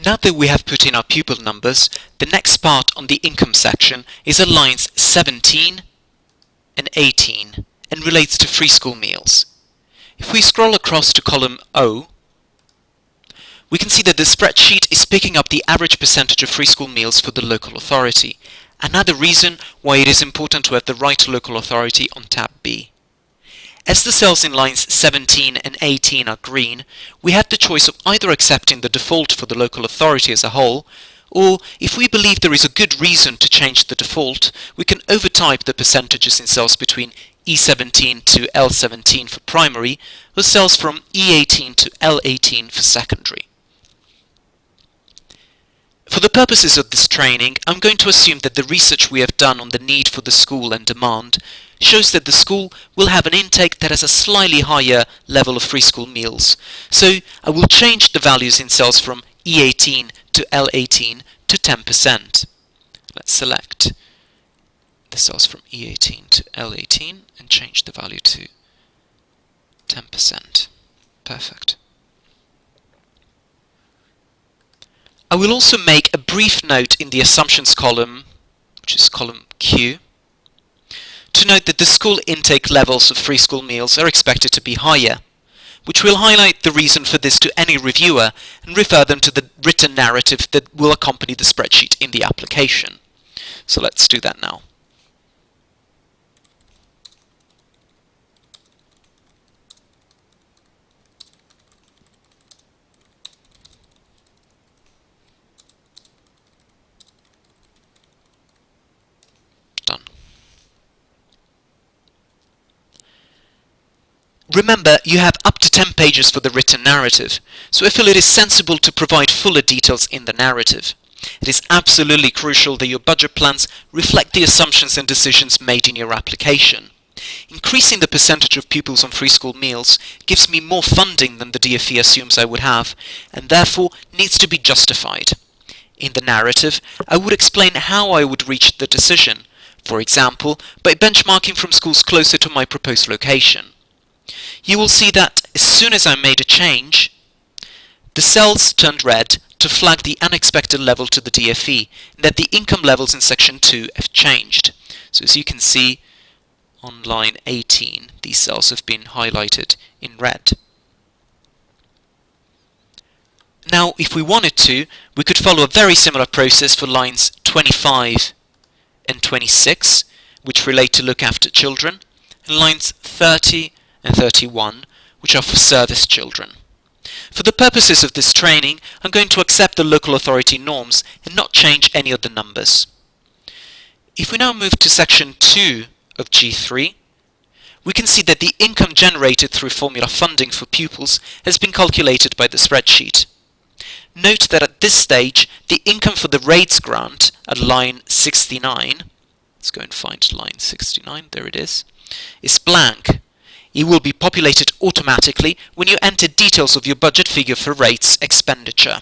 Now that we have put in our pupil numbers, the next part on the income section is at lines 17 and 18 and relates to free school meals. If we scroll across to column O, we can see that the spreadsheet is picking up the average percentage of free school meals for the local authority. Another reason why it is important to have the right local authority on tab B. As the cells in lines 17 and 18 are green, we have the choice of either accepting the default for the local authority as a whole, or if we believe there is a good reason to change the default, we can overtype the percentages in cells between E17 to L17 for primary, or cells from E18 to L18 for secondary. For the purposes of this training, I'm going to assume that the research we have done on the need for the school and demand shows that the school will have an intake that has a slightly higher level of free school meals. So I will change the values in cells from E18 to L18 to 10%. Let's select the cells from E18 to L18 and change the value to 10%. Perfect. I will also make a brief note in the assumptions column, which is column Q, to note that the school intake levels of free school meals are expected to be higher, which will highlight the reason for this to any reviewer and refer them to the written narrative that will accompany the spreadsheet in the application. So let's do that now. Remember, you have up to 10 pages for the written narrative, so I feel it is sensible to provide fuller details in the narrative. It is absolutely crucial that your budget plans reflect the assumptions and decisions made in your application. Increasing the percentage of pupils on free school meals gives me more funding than the DFE assumes I would have, and therefore needs to be justified. In the narrative, I would explain how I would reach the decision, for example, by benchmarking from schools closer to my proposed location. You will see that as soon as I made a change, the cells turned red to flag the unexpected level to the DFE, and that the income levels in section 2 have changed. So as you can see on line 18, these cells have been highlighted in red. Now, if we wanted to, we could follow a very similar process for lines 25 and 26, which relate to look after children, and lines 30 and 31, which are for service children. For the purposes of this training, I'm going to accept the local authority norms and not change any of the numbers. If we now move to section 2 of G3, we can see that the income generated through formula funding for pupils has been calculated by the spreadsheet. Note that at this stage, the income for the rates grant at line 69, let's go and find line 69, there it is blank. It will be populated automatically when you enter details of your budget figure for rates expenditure.